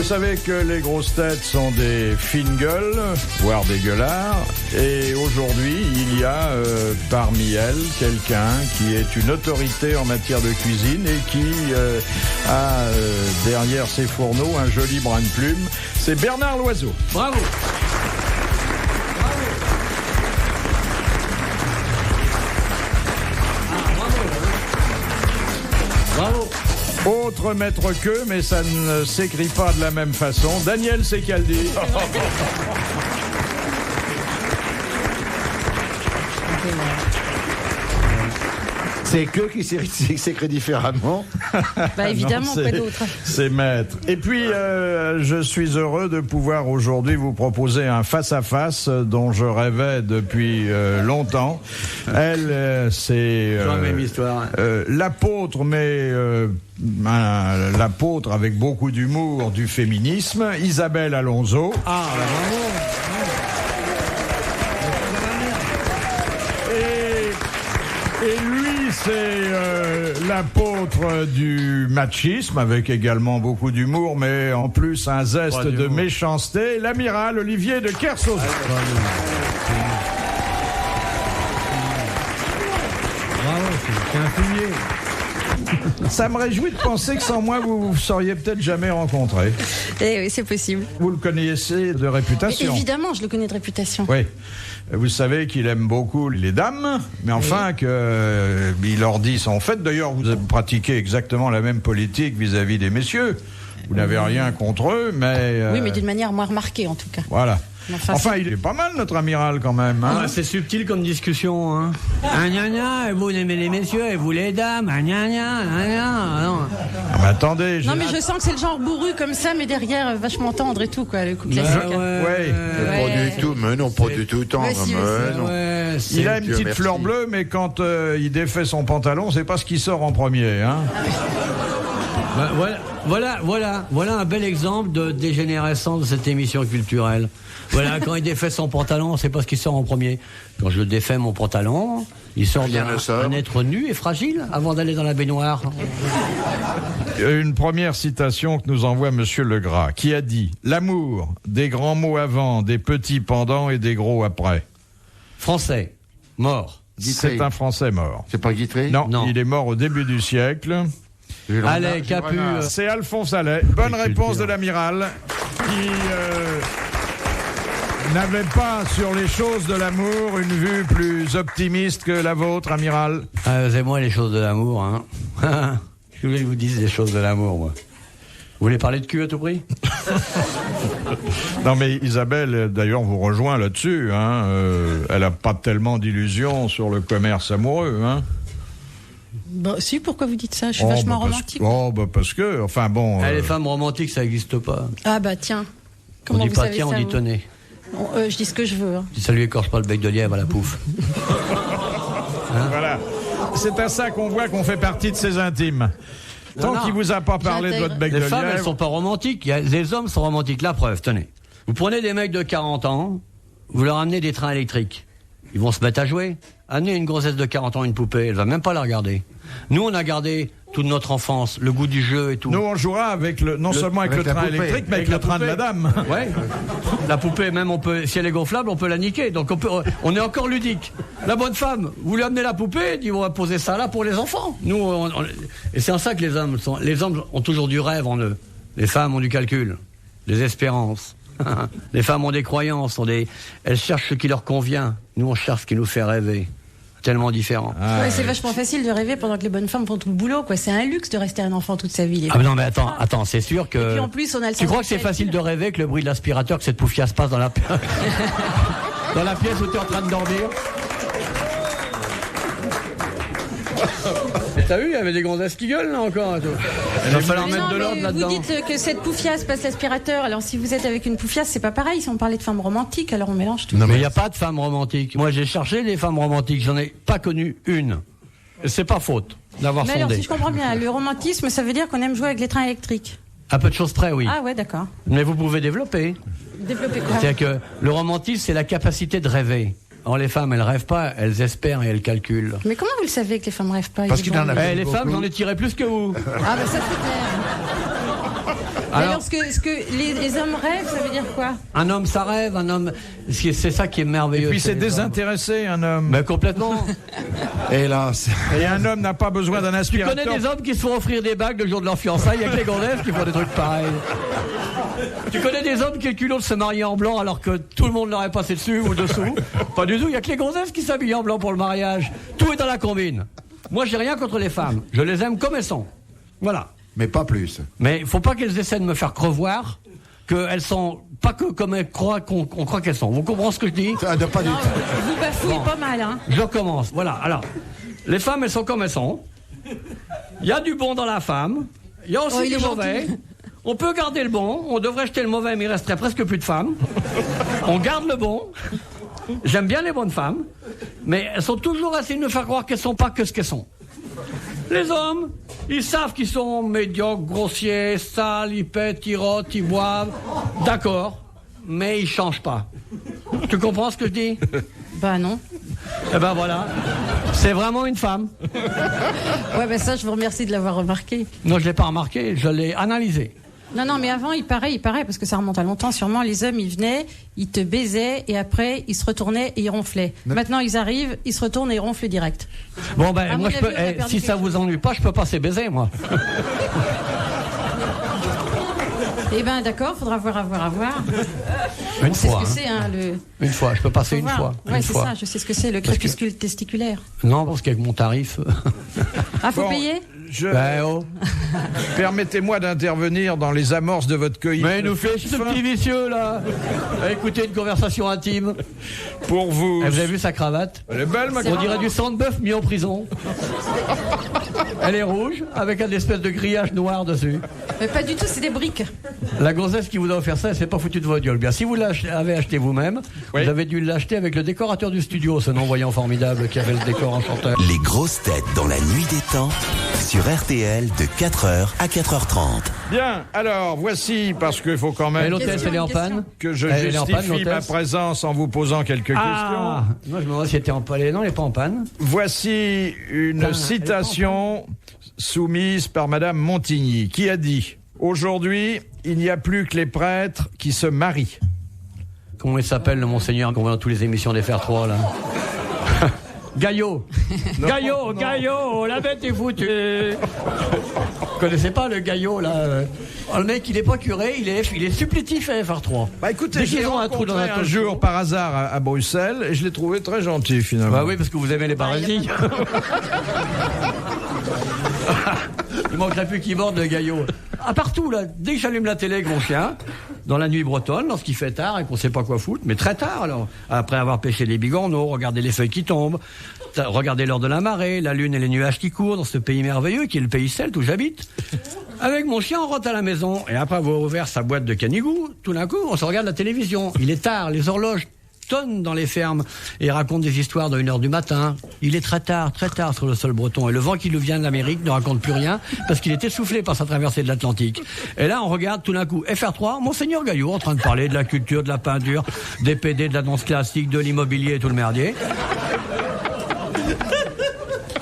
Vous savez que les grosses têtes sont des fines gueules, voire des gueulards. Et aujourd'hui, il y a parmi elles quelqu'un qui est une autorité en matière de cuisine et qui a derrière ses fourneaux un joli brin de plume. C'est Bernard Loiseau. Bravo. Bravo. Autre maître qu'eux, mais ça ne s'écrit pas de la même façon. Daniel Secaldi. C'est que qui s'écrit différemment. Bah évidemment, non, pas d'autre. C'est maître. Et puis, je suis heureux de pouvoir aujourd'hui vous proposer un face-à-face dont je rêvais depuis longtemps. Elle, c'est la même histoire. l'apôtre, mais l'apôtre avec beaucoup d'humour du féminisme, Isabelle Alonso. Ah, bah, bravo. Et lui, c'est l'apôtre du machisme, avec également beaucoup d'humour, mais en plus un zeste de méchanceté, l'amiral Olivier de Kersauzon. Bravo, c'est un fumier. Ça me réjouit de penser que sans moi, vous ne seriez peut-être jamais rencontré. Eh oui, c'est possible. Vous le connaissez de réputation. Évidemment, je le connais de réputation. Oui. Vous savez qu'il aime beaucoup les dames, mais enfin qu'il leur dit son fait. D'ailleurs, vous pratiquez exactement la même politique vis-à-vis des messieurs. Vous n'avez rien contre eux, mais... Oui, mais d'une manière moins remarquée, en tout cas. Voilà. Enfin, il est pas mal, notre amiral, quand même. Hein. Ah, c'est subtil comme discussion. Hein. Ah, gna gna, et vous aimez les messieurs, et vous les dames. Ah, gna gna, gna gna. Non. Ah, mais attendez... Non, mais je sens que c'est le genre bourru comme ça, mais derrière vachement tendre et tout, quoi, le coup classique. Ouais. Pas du tout, mais non, pas du tout tendre. Mais si, non. Ouais, Il a une Dieu petite merci. fleur bleue, mais quand il défait son pantalon, c'est pas ce qui sort en premier. Hein. Voilà un bel exemple de dégénérescence de cette émission culturelle. Voilà, quand il défait son pantalon, c'est pas ce qui sort en premier. Quand je défais mon pantalon, il sort Rien ne sort. d'un être nu et fragile avant d'aller dans la baignoire. Une première citation que nous envoie Monsieur Legras, qui a dit « L'amour, des grands mots avant, des petits pendant et des gros après. Français, mort. » Guitry. C'est un Français mort. C'est pas Guitry? Non, Non. il est mort au début du siècle. Allez, Capu. C'est Alphonse Allais. Bonne réponse de l'amiral, qui n'avait pas sur les choses de l'amour une vue plus optimiste que la vôtre, amiral. C'est moi les choses de l'amour, hein. Je voulais que vous dise les choses de l'amour, moi. Vous voulez parler de cul à tout prix? Non, mais Isabelle, d'ailleurs, vous rejoint là-dessus. Hein. Elle n'a pas tellement d'illusions sur le commerce amoureux. Hein. Bah, si, pourquoi vous dites ça? Je suis vachement romantique. Parce que, enfin bon... Les femmes romantiques, ça n'existe pas. Ah bah tiens. On Comment dit vous pas savez tiens, on ça, dit vous tenez. Je dis ce que je veux. Hein. Ça lui écorche pas le bec de lièvre à la pouffe. Voilà. C'est à ça qu'on voit qu'on fait partie de ses intimes. Tant qu'il vous a pas parlé de votre bec de Les femmes, lièvre... elles sont pas romantiques. Les hommes sont romantiques. La preuve, tenez. Vous prenez des mecs de 40 ans, vous leur amenez des trains électriques. Ils vont se mettre à jouer. Amenez une grossesse de 40 ans une poupée, elle va même pas la regarder. Nous, on a gardé toute notre enfance, le goût du jeu et tout. Nous, on jouera avec non seulement avec le train électrique, mais avec le train de la dame. Ouais. La poupée, même, si elle est gonflable, on peut la niquer. Donc, on est encore ludique. La bonne femme, vous lui amenez la poupée, elle dit, on va poser ça là pour les enfants. Nous, et c'est en ça que les hommes ont toujours du rêve en eux. Les femmes ont du calcul, des espérances. Les femmes ont des croyances, elles cherchent ce qui leur convient. Nous, on cherche ce qui nous fait rêver. Tellement différent. Ouais, c'est vachement facile de rêver pendant que les bonnes femmes font tout le boulot, quoi. C'est un luxe de rester un enfant toute sa vie. Ah mais non, mais attends, c'est sûr que... Et puis en plus, on a le Tu crois que c'est facile de rêver que le bruit de l'aspirateur, que cette poufiasse passe dans la pièce où tu es en train de dormir? T'as vu, il y avait des gonzesses qui gueulent, là, encore. Il va falloir mettre de l'ordre là-dedans. Vous dites que cette poufiasse passe l'aspirateur. Alors, si vous êtes avec une poufiasse, c'est pas pareil. Si on parlait de femmes romantiques, alors on mélange tout. Non, mais il n'y a pas de femmes romantiques. Moi, j'ai cherché des femmes romantiques. J'en ai pas connu une. C'est pas faute d'avoir Mais sondé. alors, si je comprends bien, le romantisme, ça veut dire qu'on aime jouer avec les trains électriques. À peu de choses près, oui. Ah ouais, d'accord. Mais vous pouvez développer. Développer quoi? C'est-à-dire que le romantisme, c'est la capacité de rêver. Or, les femmes, elles rêvent pas, elles espèrent et elles calculent. Mais comment vous le savez que les femmes rêvent pas? Parce qu'il en a Les femmes, j'en ai tiré plus que vous. Ah bah ça c'est clair. Alors, ce que les hommes rêvent, ça veut dire quoi? Un homme, ça rêve, un homme... C'est ça qui est merveilleux. Et puis c'est les hommes. désintéressé, un homme. Mais complètement. Hélas. Et un homme n'a pas besoin d'un Tu aspirateur. connais des hommes qui se font offrir des bagues le jour de leur fiançailles, il y a que les gonzesses qui font des trucs pareils. Tu connais des hommes qui ont le culot de se marier en blanc alors que tout le monde leur est passé dessus ou dessous? Pas du tout, il y a que les gonzesses qui s'habillent en blanc pour le mariage. Tout est dans la combine. Moi, j'ai rien contre les femmes. Je les aime comme elles sont. Voilà. Mais pas plus. Mais il faut pas qu'elles essaient de me faire crevoir qu'elles sont pas que comme elles croient qu'on croit qu'elles sont. Vous comprenez ce que je dis? Ah, non, pas du Non, tout. vous bafouillez pas mal, hein. Je recommence. Voilà. Alors, les femmes, elles sont comme elles sont. Il y a du bon dans la femme. Il y a aussi Oh, il du est mauvais. gentil. On peut garder le bon. On devrait jeter le mauvais, mais il resterait presque plus de femmes. On garde le bon. J'aime bien les bonnes femmes, mais elles sont toujours essayées de nous faire croire qu'elles sont pas que ce qu'elles sont. Les hommes, ils savent qu'ils sont médiocres, grossiers, sales, ils pètent, ils rotent, ils boivent. D'accord, mais ils changent pas. Tu comprends ce que je dis? Bah non. Eh ben voilà, c'est vraiment une femme. Ouais, ben ça, je vous remercie de l'avoir remarqué. Non, je l'ai pas remarqué, je l'ai analysé. Non, mais avant, il paraît, parce que ça remonte à longtemps, sûrement, les hommes, ils venaient, ils te baisaient, et après, ils se retournaient et ils ronflaient. Maintenant, ils arrivent, ils se retournent et ils ronflent direct. Bon ben À moi mon je peux, avis, on a perdu si ça quelque vous ennuie pas, je peux passer baiser moi. Eh ben, d'accord, faudra voir. Une On sait fois. ce que c'est, hein, le... Une fois, je peux passer Faut une voir. fois. Ouais, Une c'est fois. ça, je sais ce que c'est, le Parce que- crépuscule testiculaire. Non, parce qu'avec mon tarif. Ah, faut Bon, payer? Ben oh. Permettez-moi d'intervenir dans les amorces de votre cueillette. Mais il nous fait ce petit vicieux là. Écoutez une conversation intime. Pour vous. Eh, vous avez vu sa cravate? Elle est belle, ma On dirait du sang de bœuf mis en prison. Elle est rouge, avec un espèce de grillage noir dessus. Mais pas du tout, c'est des briques. La gonzesse qui vous a offert ça, elle s'est pas foutue de votre gueule. Bien, si vous l'avez acheté vous-même, Oui. vous avez dû l'acheter avec le décorateur du studio, ce non-voyant formidable qui avait le décor enchanteur. Les grosses têtes dans la nuit des temps sur RTL de 4h à 4h30. Bien, alors voici, parce qu'il faut quand Et même l'hôtesse, elle est en panne? que je Elle est en panne, justifie ma l'hôtesse? présence en vous posant quelques Ah, questions. moi je me demande si elle était en panne. Non, elle n'est pas en panne. Voici une Putain, citation soumise par Madame Montigny, qui a dit « Aujourd'hui, il n'y a plus que les prêtres qui se marient. Comment il s'appelle le monseigneur qu'on voit dans toutes les émissions des Fer 3 là? Gaillot. Gaillot, la bête est foutue. Vous connaissez pas le Gaillot là? Oh, le mec, il est pas curé, il est supplétif à FR3. » Bah écoutez, Dès je l'ai qu'ils ont un trou dans rencontré un un talk jour show. par hasard à Bruxelles et je l'ai trouvé très gentil finalement. Bah oui, parce que vous aimez les barésies. Il manquerait plus qu'il morde le Gaillot. À partout, là, dès que j'allume la télé avec mon chien, dans la nuit bretonne, lorsqu'il fait tard et qu'on sait pas quoi foutre, mais très tard alors, après avoir pêché les bigorneaux, regarder les feuilles qui tombent, regarder l'heure de la marée, la lune et les nuages qui courent dans ce pays merveilleux qui est le pays celte où j'habite. Avec mon chien, on rentre à la maison et après avoir ouvert sa boîte de canigou, tout d'un coup, on se regarde la télévision. Il est tard, les horloges tonnent dans les fermes et racontent des histoires de 1h du matin. Il est très tard sur le sol breton et le vent qui nous vient de l'Amérique ne raconte plus rien parce qu'il est essoufflé par sa traversée de l'Atlantique. Et là, on regarde tout d'un coup FR3, Monseigneur Gaillot en train de parler de la culture, de la peinture, des PD, de la danse classique, de l'immobilier et tout le merdier.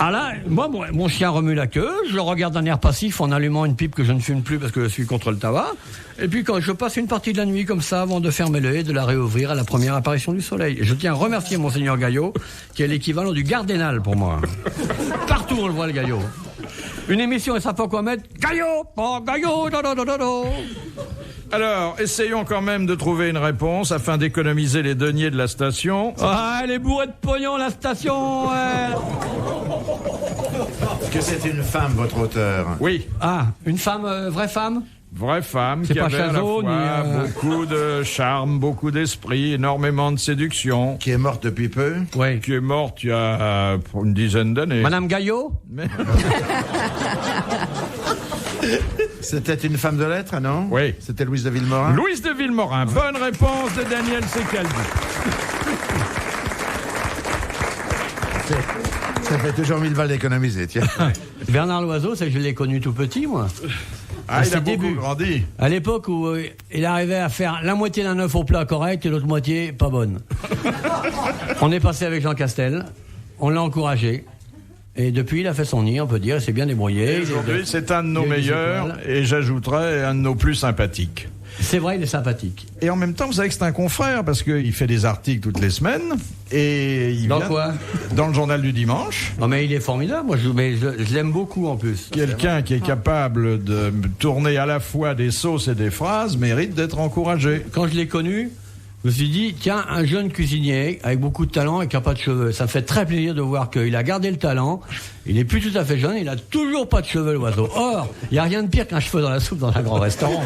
Ah là, moi, mon chien remue la queue, je le regarde d'un air passif en allumant une pipe que je ne fume plus parce que je suis contre le tabac. Et puis quand je passe une partie de la nuit comme ça avant de fermer l'œil et de la réouvrir à la première apparition du soleil. Et je tiens à remercier Monseigneur Gaillot, qui est l'équivalent du Gardénal pour moi. Partout on le voit le Gaillot. Une émission et ça peut quoi mettre Gaillot, oh Gaillot, do. Alors, essayons quand même de trouver une réponse afin d'économiser les deniers de la station. Ah, elle est bourrée de pognon la station. Est-ce que c'est une femme, votre auteur? Oui, Ah, une femme, vraie femme? vraie femme C'est qui pas avait à la Chazot, fois ni, beaucoup de charme, beaucoup d'esprit, énormément de séduction, Qui est morte depuis peu? Oui. qui est morte il y a une dizaine d'années. Madame Gaillot? C'était une femme de lettres, non? Oui. C'était Louise de Villemorin? Louise de Villemorin. Bonne réponse de Daniel Secaldi. Ça fait toujours 1000 balles d'économiser, tiens. Bernard Loiseau, c'est que je l'ai connu tout petit, moi. Ah, il ses a beaucoup débuts. grandi. À l'époque où il arrivait à faire la moitié d'un œuf au plat correct et l'autre moitié pas bonne. On est passé avec Jean Castel, on l'a encouragé. Et depuis, il a fait son nid, on peut dire, il s'est bien débrouillé. Et aujourd'hui, c'est un de nos meilleurs, et j'ajouterais un de nos plus sympathiques. C'est vrai, il est sympathique. Et en même temps, vous savez que c'est un confrère, parce qu'il fait des articles toutes les semaines, et il Dans vient quoi? Dans le journal du dimanche. Non, mais il est formidable, moi, je l'aime beaucoup en plus. Quelqu'un qui est capable de tourner à la fois des sauces et des phrases mérite d'être encouragé. Quand je l'ai connu, je me suis dit, tiens, un jeune cuisinier avec beaucoup de talent et qui n'a pas de cheveux. Ça me fait très plaisir de voir qu'il a gardé le talent. Il n'est plus tout à fait jeune, il a toujours pas de cheveux, l'oiseau. Or, il n'y a rien de pire qu'un cheveu dans la soupe dans un grand restaurant.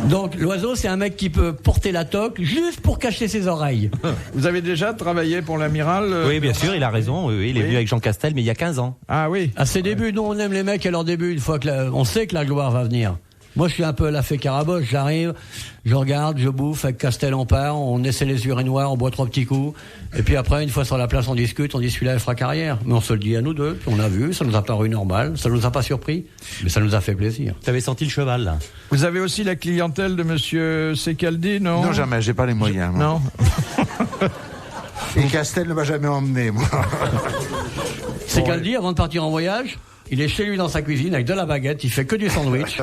Donc, l'oiseau, c'est un mec qui peut porter la toque juste pour cacher ses oreilles. Vous avez déjà travaillé pour l'amiral Oui, bien sûr, il a raison. Oui, il est venu avec Jean Castel, mais il y a 15 ans. Ah oui. À ses débuts, nous, on aime les mecs à leur début, une fois que on sait que la gloire va venir. Moi, je suis un peu la fée Carabosse. J'arrive, je regarde, je bouffe, avec Castel on part, on essaie les urinoirs, on boit 3 petits coups. Et puis après, une fois sur la place, on discute, on dit celui-là, il fera carrière. Mais on se le dit à nous deux, puis on a vu, ça nous a paru normal, ça nous a pas surpris, mais ça nous a fait plaisir. Tu avais senti le cheval, là? Vous avez aussi la clientèle de monsieur Secaldi, non? Non, jamais, j'ai pas les moyens. moi. Non. Et Castel ne m'a jamais emmené, moi. C'est qu'elle dit, avant de partir en voyage, il est chez lui dans sa cuisine avec de la baguette, il fait que du sandwich.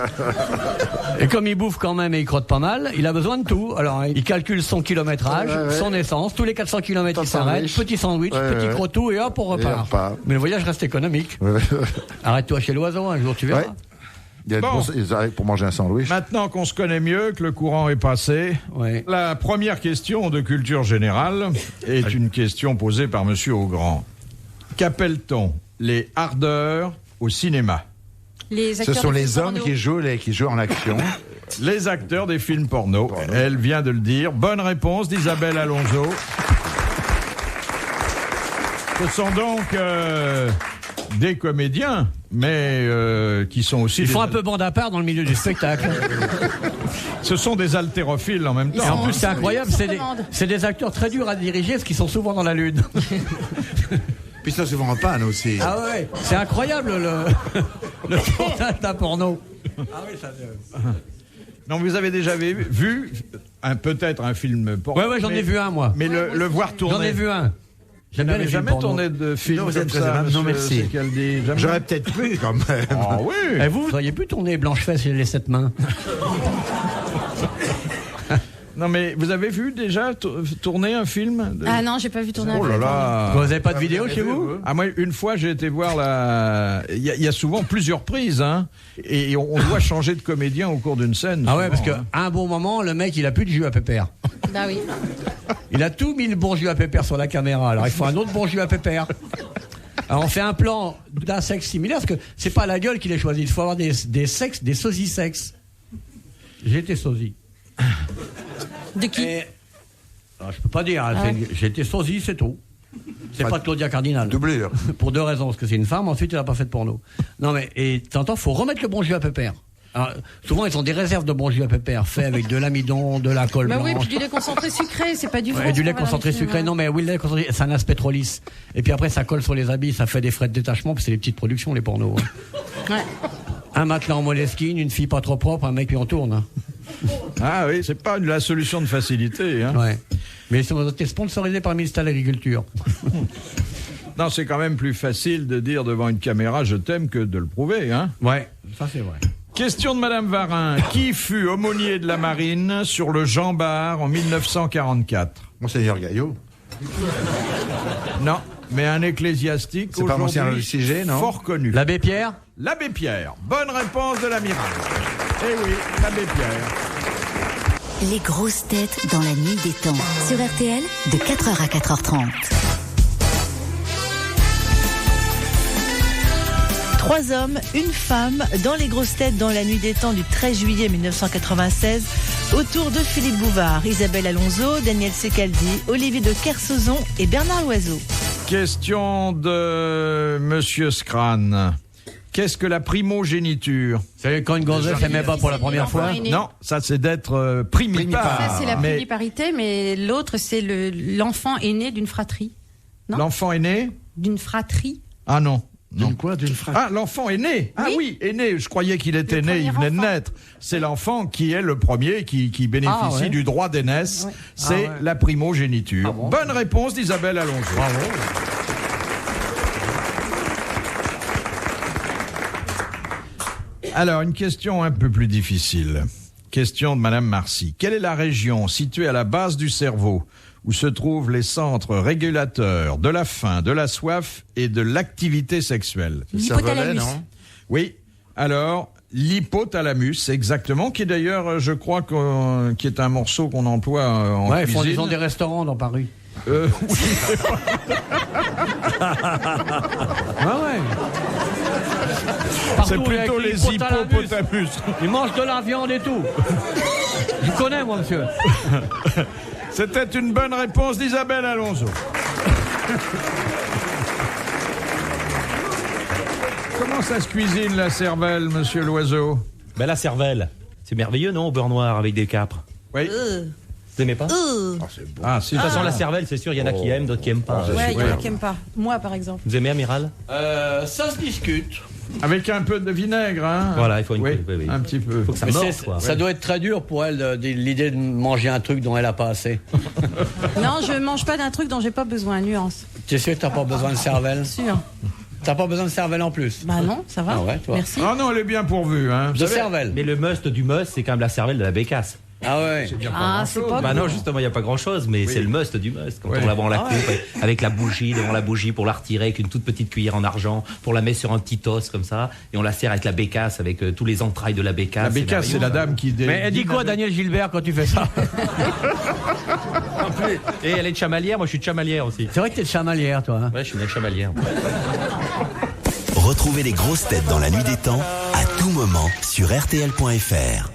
Et comme il bouffe quand même et il crotte pas mal, il a besoin de tout. Alors il calcule son kilométrage, son essence, tous les 400 km il s'arrête, petit sandwich, petit crotou et hop on repart. Mais le voyage reste économique. Arrête-toi chez l'oiseau, un jour tu verras. Il y a Bon. ils arrivent pour manger un sandwich. Maintenant qu'on se connaît mieux, que le courant est passé, Ouais. la première question de culture générale est une question posée par monsieur Augrand. Qu'appelle-t-on les hardeurs au cinéma? Ce sont les hommes qui jouent en action. Les acteurs des films porno. Elle vient de le dire. Bonne réponse d'Isabelle Alonso. Ce sont donc des comédiens, mais qui sont aussi... Ils font un peu bande à part dans le milieu du spectacle. Ce sont des haltérophiles en même temps. Et en plus c'est incroyable, c'est des acteurs très durs à diriger parce qu'ils sont souvent dans la lune. Puis ça, souvent en panne aussi. Ah ouais, c'est incroyable le tournage d'un porno. Ah oui, ça... Non, vous avez déjà vu peut-être un film porno. Ouais, j'en ai vu un, moi. Mais le voir tourner. J'en ai vu un. Vous n'avez jamais tourné de film Non, vous comme êtes ça, très aimable. Non, monsieur merci. Secaldi? Jamais? J'aurais peut-être pu quand même. Ah oui. Et vous auriez pu tourner Blanche-Fesse et les 7 mains. Non, mais vous avez vu déjà tourner un film Ah non, j'ai pas vu tourner un Oh là film. là. Vous n'avez pas de vidéo chez vous? Ah, moi, une fois, j'ai été voir il y a souvent plusieurs prises, hein. Et on doit changer de comédien au cours d'une scène. Ah ouais, souvent, parce qu'à hein. un bon moment, le mec, il a plus de jus à pépère. Bah oui. Il a tout mis le bon jus à pépère sur la caméra. Alors il faut un autre bon jus à pépère. Alors on fait un plan d'un sexe similaire, parce que c'est pas la gueule qu'il a choisi. Il faut avoir des sexes, des sosies sexes. J'ai été sosie. De qui Alors, je peux pas dire. Hein, j'ai été sosie, c'est tout. C'est pas Claudia Cardinal. Doublure. Pour 2 raisons. Parce que c'est une femme, ensuite elle a pas fait de porno. Non mais, et t'entends, faut remettre le bon jus à pépère. Alors, souvent ils ont des réserves de bon jus à pépère faits avec de l'amidon, de la colle Bah blanche. oui, puis du lait concentré sucré, c'est pas du Ouais, vrai. du lait ça, concentré voilà, sucré, non mais oui, le lait concentré, c'est un aspect trop lisse. Et puis après, ça colle sur les habits, ça fait des frais de détachement, puis c'est les petites productions, les pornos. Hein. Ouais. Un matelas en moleskine, une fille pas trop propre, un mec qui en tourne. Hein. Ah oui, c'est pas la solution de facilité, hein. Ouais. Mais ils ont été sponsorisés par le ministère de l'Agriculture. Non, c'est quand même plus facile de dire devant une caméra je t'aime que de le prouver, hein. Ouais, ça c'est vrai. Question de Madame Varin. Qui fut aumônier de la marine sur le Jean Bart en 1944? Monseigneur Gaillot. Non, mais un ecclésiastique C'est pas aujourd'hui Monseigneur Luciger, non? fort connu. L'abbé Pierre? L'abbé Pierre. Bonne réponse de l'amiral. Eh oui, l'abbé Pierre. Les grosses têtes dans la nuit des temps. Sur RTL, de 4h à 4h30. 3 hommes, une femme, dans les grosses têtes dans la nuit des temps du 13 juillet 1996, autour de Philippe Bouvard, Isabelle Alonso, Daniel Secaldi, Olivier de Kersauzon et Bernard Loiseau. Question de Monsieur Scran. Qu'est-ce que la primogéniture? C'est quand une gonzesse n'aimait pas pour la première fois? Non, ça c'est d'être primipare. Ça, c'est la Mais primiparité, mais l'autre, c'est l'enfant aîné d'une fratrie. Non? l'enfant est né? D'une fratrie. Ah non. D'une quoi? D'une phrase. Ah, l'enfant est né. Ah oui, est né. Je croyais qu'il était Le né, il premier venait de enfant. naître. C'est l'enfant qui est le premier qui bénéficie Ah ouais. du droit d'aînesse. Ouais. C'est la primogéniture. Ah bon? Bonne réponse d'Isabelle Alonso. Bravo. Alors, une question un peu plus difficile. Question de Madame Marcy. Quelle est la région située à la base du cerveau où se trouvent les centres régulateurs de la faim, de la soif et de l'activité sexuelle? L'hypothalamus. non? Oui. Alors, l'hypothalamus, exactement, qui est d'ailleurs, je crois, qui est un morceau qu'on emploie en Ouais, cuisine. ils ont des restaurants dans Paris. Oui. Ouais. C'est Partout, plutôt avec les l'hypothalamus. hippopotamus. Ils mangent de la viande et tout. Je connais, moi, monsieur. C'était une bonne réponse d'Isabelle Alonso. Comment ça se cuisine la cervelle, monsieur Loiseau? Ben, la cervelle. C'est merveilleux, non? Au beurre noir avec des capres. Oui. Vous aimez pas? Ah, si. De toute façon, la cervelle, c'est sûr, il y en a qui aiment, d'autres qui aiment pas. Ouais, il y en a qui n'aiment pas. Moi, par exemple. Vous aimez, Amiral? Ça se discute. Avec un peu de vinaigre, hein? Voilà, il faut une Oui, oui. un petit peu. Faut que ça Mais morde, quoi. ça doit être très dur pour elle, l'idée de manger un truc dont elle a pas assez. Non, je mange pas d'un truc dont j'ai pas besoin. Nuance. Tu es sûr que t'as pas besoin de cervelle? Sûr. T'as pas besoin de cervelle en plus? Bah non, ça va. Ah ouais, toi. Merci. Ah non, elle est bien pourvue, hein? De cervelle. Mais le must du must, c'est quand même la cervelle de la bécasse. Ah ouais. Ah, c'est pas Bah bon. non, justement, il n'y a pas grand-chose, mais c'est le must du must. Quand Oui. on la vend en la coupe, avec la bougie, devant la bougie, pour la retirer avec une toute petite cuillère en argent, pour la mettre sur un petit os comme ça, et on la sert avec la bécasse, avec tous les entrailles de la bécasse. La bécasse, c'est la dame qui... Mais elle dit quoi, Daniel Gilbert, quand tu fais ça? Et elle est de chamalière, moi je suis de chamalière aussi. C'est vrai que t'es de chamalière, toi. Hein? Ouais, je suis né de chamalière. Retrouvez les grosses têtes dans la nuit des temps à tout moment sur RTL.fr.